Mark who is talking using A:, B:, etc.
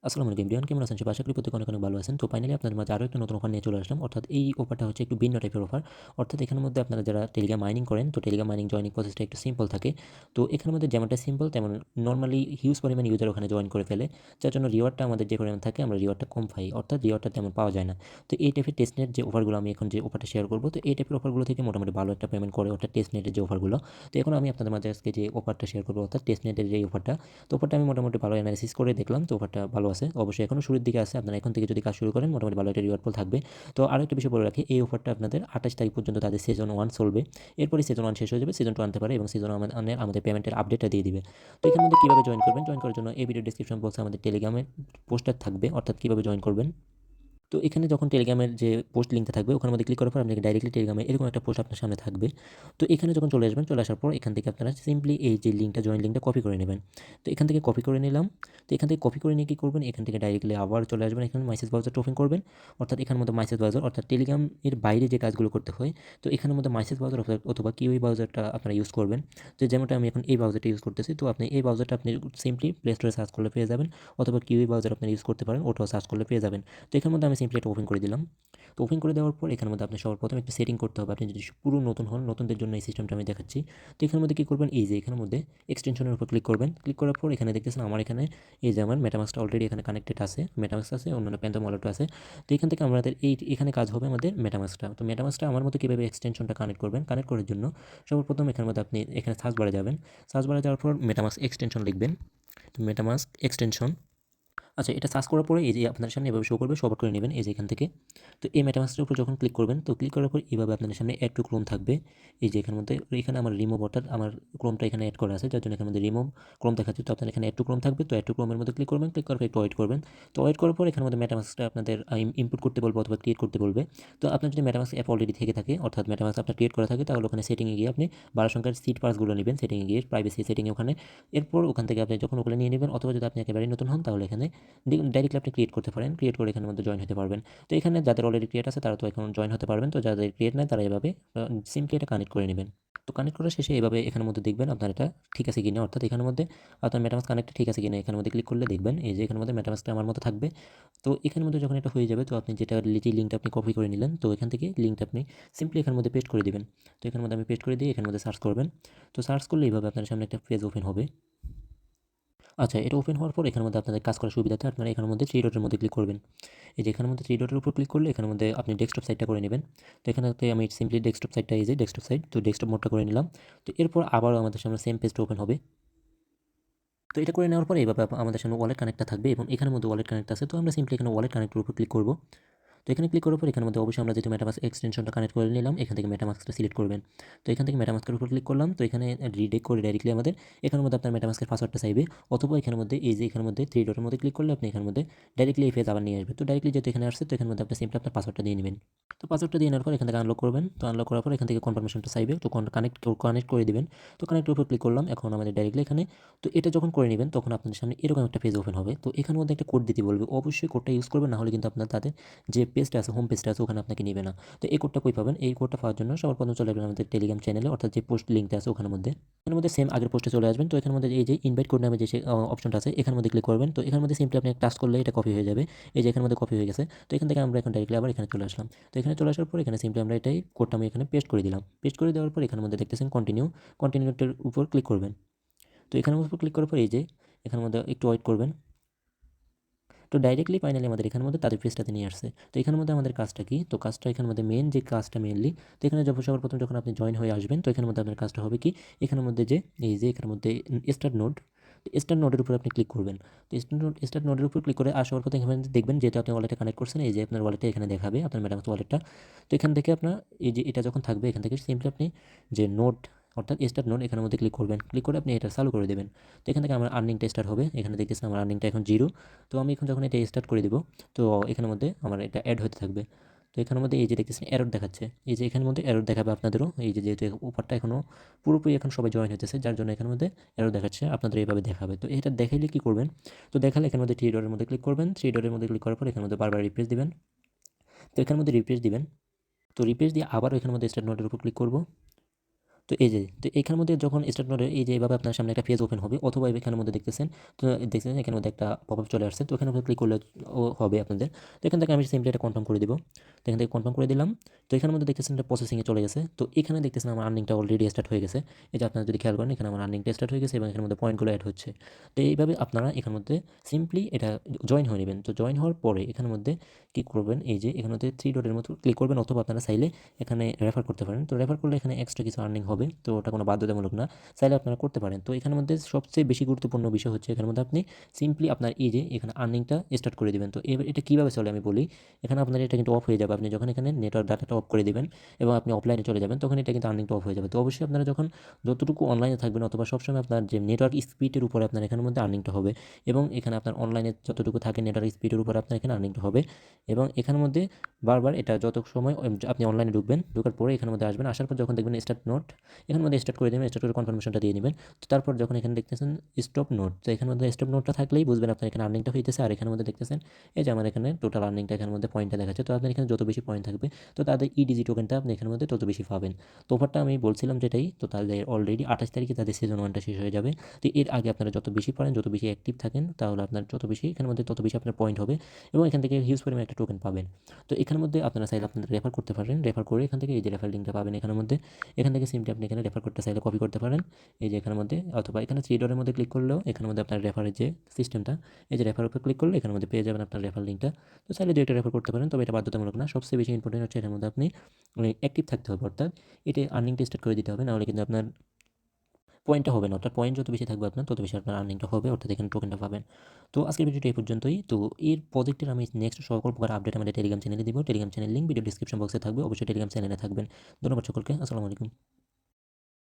A: আসসালামু আলাইকুম এভরিওয়ান, কেমন আছেন সবাই? আশা করি প্রত্যেকে অনেক ভালো আছেন। তো ফাইনালি আপনাদের মাঝে আরও একটা নতুন অফার নিয়ে চলে আসলাম। অর্থাৎ এই অফারটা হচ্ছে একটু ভিন্ন টাইপের অফার। অর্থাৎ এখানের মধ্যে আপনারা যারা টেলিগ্রাম মাইনিং করেন, তো টেলিগ্রাম মাইনিং জয়েনিং প্রসেসটা একটু সিম্পল থাকে। তো এখানের মধ্যে যেমনটা সিম্পল তেমন নরমালি হিউজ পরিমাণ ইউজার ওখানে জয়েন করে ফেলে। যার জন্য রিওয়ার্ডটা আমাদের যে পরিমাণ থাকে আমরা রিওয়ার্ডটা কম পাই। অর্থাৎ রিওয়ার্ডটা তেমন পাওয়া যায় না। তো এই টাইপের টেস্টনেট যে অফারগুলো আমি এখন যে অফারটা শেয়ার করব, তো এই টাইপের অফারগুলো থেকে মোটামুটি ভালো একটা পেমেন্ট করে অর্থাৎ টেস্টনেটের যে অফারগুলো। তো এখন আমি আপনাদের মাঝে আজকে যে অফারটা শেয়ার করবো অর্থাৎ টেস্টনেটের যে অফারটা, তো অফারটা আমি মোটামুটি ভালো অ্যানালিসিস করে দেখলাম। তো অফারটা ভালো আছে, অবশ্যই এখনো শুরুর দিকে আছে। আপনারা এখন থেকে যদি কাজ শুরু করেন মোটামুটি ভালো একটা রিওয়ার্ড পুল থাকবে। তো আরও একটা বিষয় বলে রাখি, এই অফারটা আপনাদের 28 তারিখ পর্যন্ত তাদের সিজন 1 চলবে। এরপরে সিজন 1 শেষ হয়ে যাবে, সিজন 2 আনতে পারে এবং সিজন 1 আমাদের পেমেন্টের আপডেটটা দিয়ে দিবে। তো এখানের মধ্যে কীভাবে জয়েন করবেন, জয়েন করার জন্য এই ভিডিও ডিসক্রিপশন বক্সে আমাদের টেলিগ্রামের পোস্টার থাকবে, অর্থাৎ কীভাবে জয়েন করবেন। তো এখানে যখন টেলিগ্রামের যে পোস্ট লিঙ্কটা থাকবে ওখানের মধ্যে ক্লিক করার পর আপনাকে ডাইরেক্টলি টেলিগ্রামে এরকম একটা পোস্ট আপনার সামনে থাকবে। তো এখানে যখন চলে আসবেন, চলে আসার পর এখান থেকে আপনারা সিম্পলি এই যে লিঙ্কটা জয়েন লিঙ্কটা কপি করে নেবেন। তো এখান থেকে কপি করে নিলাম। তো এখান থেকে কপি করে নিয়ে কী করবেন, এখান থেকে ডাইরেক্টলি আবার চলে আসবেন, এখানে মেসেজ ব্রাউজারটা ওপেন করবেন। অর্থাৎ এখানের মধ্যে মেসেজ ব্রাউজার অর্থাৎ টেলিগ্রামের বাইরে যে কাজগুলো করতে হয়, তো এখানের মধ্যে মেসেজ ব্রাউজার অথবা কিউই ব্রাউজারটা আপনারা ইউজ করবেন। তো যেমনটা আমি এখন এই ব্রাউজারটা ইউজ করতেছি, তো আপনি এই ব্রাউজারটা আপনি সিম্পলি প্লে স্টোরে সার্চ করলে পেয়ে যাবেন, অথবা কিউই ব্রাউজার আপনি ইউজ করতে পারেন, ওটাও সার্চ করলে পেয়ে যাবেন। তো এখানের মধ্যে আমি সিম্পলি এটা ওপেন করে দিলাম। তো ওপেন করে দেওয়ার পর এখানের মধ্যে আপনি সবার প্রথমে একটু সেটিং করতে হবে। আপনি যদি পুরো নতুন হন, নতুনদের জন্য এই সিস্টেমটা আমি দেখাচ্ছি। তো এখানের মধ্যে কী করবেন, এই যে এখানের মধ্যে এক্সটেনশনের উপর ক্লিক করবেন। ক্লিক করার পর এখানে দেখতেছেন আমার এখানে এই যে আমার মেটামাস্কটা অলরেডি এখানে কানেক্টেড আছে, মেটামাস্ক আছে, অন্যান্য প্যান্থম ওয়ালেটও আছে। তো এখান থেকে আমাদের এখানে কাজ হবে আমাদের মেটামাস্কটা। তো মেটামাস্কটা আমার মতো কীভাবে এক্সটেনশনটা কানেক্ট করবেন, কানেক্ট করার জন্য সবার প্রথম এখানের মধ্যে আপনি এখানে সার্চ বারে যাবেন। সার্চ বারে যাওয়ার পর মেটামাস্ক এক্সটেনশন লিখবেন। তো মেটামাস্ক এক্সটেনশন, আচ্ছা, এটা সার্চ করার পরে এই যে আপনাদের সামনে এভাবে শো করবে, সবার করে নেবেন এই যে এখান থেকে। তো এই মেটামাস্কের উপর যখন ক্লিক করবেন, তো ক্লিক করার পর এইভাবে আপনাদের সামনে অ্যাড টু ক্রোম থাকবে। এই যে এখানের মধ্যে এখানে আমার রিমুভ অর্থাৎ আমার ক্রোমটা এখানে অ্যাড করা আছে, যার জন্য এখানের মধ্যে রিমুভ ক্রোম দেখাচ্ছে। তো আপনার এখানে অ্যাড টু ক্রোম থাকবে, তো অ্যাড টু ক্রোমের মধ্যে ক্লিক করবেন। ক্লিক করার পর একটু ওয়েট করবেন। তো ওয়েট করার পর এখানের মধ্যে মেটামাস্কটা আপনাদের ইনপুট করতে বলবে অথবা ক্রিয়েট করতে বলবে। তো আপনার যদি মেটামাস্ক অ্যাপ অলরেডি থেকে থাকে অর্থাৎ মেটামাস্ক আপনার ক্রিয়েট করা থাকে, তাহলে ওখানে সেটিংয়ে গিয়ে আপনি 12 সংখ্যার সিট পাসগুলো নেবেন, সেটিংয়ে গিয়ে প্রাইভেসি সেটিংয়ে ওখানে। এরপর ওখান থেকে আপনি যখন ওগুলো নিয়ে নেবেন, অথবা যদি আপনি একেবারে নতুন হন তাহলে এখানে ডাইরেক্টলি আপনি ক্রিয়েট করতে পারেন, ক্রিয়েট করে এখানের মধ্যে জয়েন হতে পারবেন। তো এখানে যাদের অলরেডি ক্রিয়েট আছে তারা তো এখন জয়েন হতে পারবেন, তো যাদের ক্রিয়েট নাই তারা এভাবে সিম্পলি এটা কানেক্ট করে নেবেন। তো কানেক্ট করার শেষে এভাবে এখানের মধ্যে দেখবেন আপনার এটা ঠিক আছে কিনা, অর্থাৎ এখানের মধ্যে আপনার মেটামাস্ক কানেক্ট ঠিক আছে কিনা, এখানের মধ্যে ক্লিক করলে দেখবেন এই যে এখানের মধ্যে মেটামাস্কটা আমার মতো থাকবে। তো এখানের মধ্যে যখন এটা হয়ে যাবে, তো আপনি যেটা লিঙ্কটা আপনি কপি করে নিলেন, তো এখান থেকে লিঙ্কটা আপনি সিম্পলি এখানের মধ্যে পেস্ট করে দিবেন। তো এখানের মধ্যে আমি পেস্ট করে দিয়ে এখানের মধ্যে সার্চ করবেন। তো সার্চ করলে এইভাবে আপনার সামনে একটা পেজ ওপেন হবে। আচ্ছা, এটা ওপেন হওয়ার পর এখানের মধ্যে আপনাদের কাজ করার সুবিধাতে আপনারা এখানের মধ্যে থ্রি ডটের মধ্যে ক্লিক করবেন। এই যে এখানের মধ্যে থ্রি ডটের উপর ক্লিক করলে এখানের মধ্যে আপনি ডেস্কটপ সাইটটা করে নেবেন। তো এখানেতে আমি সিম্পলি ডেস্কটপ সাইটটা, এই যে ডেস্কটপ সাইট, তো ডেস্কটপ মোডটা করে নিলাম। তো এরপর আবারও আমাদের সামনে সেম পেজটা ওপেন হবে। তো এটা করে নেওয়ার পরে এইভাবে আমাদের সামনে ওয়ালেট কানেক্টটা থাকবে এবং এখানের মধ্যে ওয়ালেট কানেক্ট আছে। তো আমরা সিম্পলি এখানে ওয়ালেট কানেক্টের উপর ক্লিক করব। তো এখানে ক্লিক করার পর এখানের মধ্যে অবশ্যই আমরা যেহেতু মেটামাস্ক এক্সটেনশনটা কানেক্ট করে নিলাম, এখান থেকে মেটামাস্কটা সিলেক্ট করবেন। তো এখান থেকে মেটামাস্কের উপর ক্লিক করলাম। তো এখানে রিডেক্ট করে ডাইরেক্টলি আমাদের এখানের মধ্যে আপনার মেটামাস্কের পাসওয়ার্ডটা চাইবে, অথবা এখানের মধ্যে এই যে এখানের মধ্যে থ্রি ডটের মধ্যে ক্লিক করলে আপনি এখানের মধ্যে ডাইরেক্টলি এই পেজ আবার নিয়ে আসবে। তো ডাইরেক্টলি যেহেতু এখানে আসছে, তো এখানের মধ্যে আপনি সিম্পলি আপনার পাসওয়ার্ডটা দিয়ে নেবেন। তো পাসওয়ার্ডটা দিয়ে নেওয়ার পর এখান থেকে আনলক করবেন। তো আনলক করার পর এখান থেকে কনফার্মেশনটা চাইবে, তো কানেক্ট করে দিবেন। তো কানেক্টের উপর ক্লিক করলাম, এখন আমাদের ডাইরেক্টলি এখানে। তো এটা যখন করে নেবেন তখন আপনাদের সামনে এরকম একটা পেজ ওপেন হবে। তো এখানের মধ্যে একটা কোড দিতে বলবে, অবশ্যই কোডটা ইউজ করবেন, না হলে কিন্তু আপনার তাদের যে পেজটা আছে, হোম পেজটা আছে, ওখানে আপনাকে নেবে না। তো এই কোডটা কই পাবেন, এই কোডটা পাওয়ার জন্য সবার প্রথমে চলে আসবেন আমাদের টেলিগ্রাম চ্যানেলে, অর্থাৎ যে পোস্ট লিঙ্কটা আছে ওখানের মধ্যে। এখানের মধ্যে সেম আগের পোস্টে চলে আসবেন। তো এখানের মধ্যে এই যে ইনভাইট কোড নামে যে অপশনটা আছে, এখানের মধ্যে ক্লিক করবেন। তো এখানের মধ্যে সিম্পলি আপনি টাচ করলে এটা কপি হয়ে যাবে। এই যে এখানের মধ্যে কপি হয়ে গেছে। তো এখান থেকে আমরা এখন ডাইরেক্টলি আবার এখানে চলে আসলাম। তো এখানে চলে আসার পর এখানে সিম্পলি আমরা এটাই কোডটা আমি এখানে পেস্ট করে দিলাম। পেস্ট করে দেওয়ার পর এখানের মধ্যে দেখতেছেন কন্টিনিউটার উপর ক্লিক করবেন। তো এখানের উপর ক্লিক করার পর এই যে এখানের মধ্যে একটু ওয়েট করবেন। তো ডাইরেক্টলি ফাইনালি আমাদের এখানের মধ্যে তাদের পেজটাতে নিয়ে আসছে। তো এখানের মধ্যে আমাদের কাজটা কি, তো কাজটা এখানের মধ্যে মেন যে কাজটা মেনলি, তো এখানে সবার প্রথম যখন আপনি জয়েন হয়ে আসবেন, তো এখানের মধ্যে আপনার কাজটা হবে কি, এখানের মধ্যে যে এই যে এখানের মধ্যে স্টার্ট নোড, স্টার্ট নোডের উপর আপনি ক্লিক করবেন। তো স্টার্ট নোডের উপর ক্লিক করে আসার পর এখানে দেখবেন যেহেতু আপনি ওয়ালেটে কানেক্ট করছেন, এই যে আপনার ওয়ালেটে এখানে দেখাবে আপনার মেটামাস্ক ওয়ালেটটা। তো এখান থেকে আপনার এই যে এটা যখন থাকবে, এখান থেকে সিম্পলি আপনি যে নোট অর্থাৎ স্টার্ট নোড এখানের মধ্যে ক্লিক করবেন। ক্লিক করে আপনি এটা চালু করে দেবেন। তো এখান থেকে আমার আর্নিংটা স্টার্ট হবে। এখানে দেখতেছেন আমার আর্নিংটা এখন 0। তো আমি এখন যখন এটা স্টার্ট করে দিব, তো এখানের মধ্যে আমার এটা অ্যাড হতে থাকবে। তো এখানের মধ্যে এই যে দেখতেছেন এরর দেখাচ্ছে, এই যে এখানের মধ্যে এরর দেখাবে আপনাদেরও, এই যে যেহেতু উপরটা এখনও পুরোপুরি এখন সবাই জয়েন হতেছে, যার জন্য এখানের মধ্যে এরর দেখাচ্ছে, আপনাদের এইভাবে দেখাবে। তো এটা দেখাইলে কি করবেন, তো দেখালে এখানের মধ্যে থ্রি ডটের মধ্যে ক্লিক করবেন। থ্রি ডটের মধ্যে ক্লিক করার পর এখানের মধ্যে বারবার রিফ্রেশ দিবেন। তো এখানের মধ্যে রিফ্রেশ দিবেন। তো রিফ্রেশ দিয়ে আবার এখানের মধ্যে স্টার্ট নোটের উপর ক্লিক করব। তো এই যে তো এখানের মধ্যে যখন স্টার্ট নোটে এই যে এভাবে আপনার সামনে একটা পেজ ওপেন হবে, অথবা এখানের মধ্যে দেখতেছেন, তো দেখতেছেন এখানের মধ্যে একটা পপআপ চলে আসছে, তো এখানে ক্লিক করলে ও হবে আপনাদের। তো এখান থেকে আমি সিম্পলি এটা কনফার্ম করে দিব। তো এখান থেকে কনফার্ম করে দিলাম। তো এখানের মধ্যে দেখতেছেন এটা প্রসেসিংয়ে চলে গেছে। তো এখানে দেখতেছেন আমার আর্নিংটা অলরেডি স্টার্ট হয়ে গেছে। এই যে আপনারা যদি খেয়াল করেন এখানে আমার আর্নিংটা স্টার্ট হয়ে গেছে এবং এখানের মধ্যে পয়েন্টগুলো অ্যাড হচ্ছে। তো এইভাবে আপনারা এখানের মধ্যে সিম্পলি এটা জয়েন হয়ে নেবেন। তো জয়েন হওয়ার পরে এখানের মধ্যে কি করবেন, এই যে এখানে মধ্যে 3 ডটের মতো ক্লিক করবেন, অথবা আপনারা চাইলে এখানে রেফার করতে পারেন। তো রেফার করলে এখানে এক্সট্রা কিছু আর্নিং হবে, তো ওটা কোনো বাধ্যতামূলক না, চাইলে আপনারা করতে পারেন। তো এখানের মধ্যে সবচেয়ে বেশি গুরুত্বপূর্ণ বিষয় হচ্ছে এখানের মধ্যে আপনি সিম্পলি আপনার এই যে এখানে আর্নিংটা স্টার্ট করে দিবেন। তো এবার এটা কীভাবে চলে আমি বলি। এখানে আপনার এটা কিন্তু অফ হয়ে যাবে, আপনি যখন এখানে নেটওয়ার্ক ডাটাটা অফ করে দিবেন এবং আপনি অফলাইনে চলে যাবেন, তখন এটা কিন্তু আর্নিংটা অফ হয়ে যাবে। তো অবশ্যই আপনারা যখন যতটুকু অনলাইনে থাকবেন, অথবা সবসময় আপনার যে নেটওয়ার্ক স্পিডের উপরে আপনার এখানের মধ্যে আর্নিংটা হবে, এবং এখানে আপনার অনলাইনে যতটুকু থাকে নেটওয়ার্ক স্পিডের উপরে আপনার এখানে আর্নিংটা হবে। এবং এখানের মধ্যে বারবার এটা যত সময় আপনি অনলাইনে ঢুকবেন, ঢোকার পরে এখানের মধ্যে আসবেন, আসার পর যখন দেখবেন স্টার্ট নোট, এখানের মধ্যে স্টার্ট করে দেবেন, স্টার্ট করে কনফার্মেশনটা দিয়ে নেবেন। তো তারপর যখন এখানে দেখতেছেন স্টপ নোট, তো এখানের মধ্যে স্টপ নোটটা থাকলেই বুঝবেন আপনার এখানে আর্নিংটা হইতেছে। আর এখানের মধ্যে দেখতেছেন এই যে আমার এখানে টোটাল আর্নিংটা এখানের মধ্যে পয়েন্টটা দেখাচ্ছে। তো আপনার এখানে যত বেশি পয়েন্ট থাকবে, তো তাদের ইডিজি টোকেনটা আপনি এখানের মধ্যে তত বেশি পাবেন। তো অফারটা আমি বলছিলাম যেটাই, তো তাদের অলরেডি 28 তারিখে তাদের সিজন 1টা শেষ হয়ে যাবে। তো এর আগে আপনারা যত বেশি পারেন, যত বেশি অ্যাক্টিভ থাকেন, তাহলে আপনার যত বেশি এখানের মধ্যে তত বেশি আপনার পয়েন্ট হবে, এবং এখান থেকে হিউজ পরিমাণে একটা টোকেন পাবেন। তো এখানের মধ্যে আপনারা চাইলে আপনাদের রেফার করতে পারেন, রেফার করে এখান থেকে এই যে রেফার লিঙ্কটা পাবেন এখানের মধ্যে, এখান থেকে সিম্পলি আপনি এখানে রেফার করতে চাইলে কপি করতে পারেন এই যে এখানের মধ্যে, অথবা এখানে 3 ডটের মধ্যে ক্লিক করলেও এখানের মধ্যে আপনার রেফারের যে সিস্টেমটা, এই যে রেফার উপর ক্লিক করলে এখানের মধ্যে পেয়ে যাবেন আপনার রেফার লিঙ্কটা। তো চাইলে দুইটা রেফার করতে পারেন, তবে এটা বাধ্যতামূলক না। সবচেয়ে বেশি ইম্পর্টেন্ট হচ্ছে এটার মধ্যে আপনি অ্যাক্টিভ থাকতে হবে, অর্থাৎ এটা আর্নিংটা স্টার্ট করে দিতে হবে, নাহলে কিন্তু আপনার পয়েন্টটা হবে না। অর্থাৎ পয়েন্ট যত বেশি থাকবে আপনার, তত বেশি আপনার আর্নিংটা হবে, অর্থাৎ এখানে টোকেনটা পাবেন। তো আজকের ভিডিওটা এই পর্যন্তই। তো এর প্রজেক্টের আমি নেক্সট সকল প্রকার আপডেট আমাদের টেলিগ্রাম চ্যানেলে দিব। Telegram channel link video description বক্সে থাকবে, অবশ্যই টেলিগ্রাম চ্যানেলে থাকবেন। ধন্যবাদ সকলকে, আসসালামু আলাইকুম।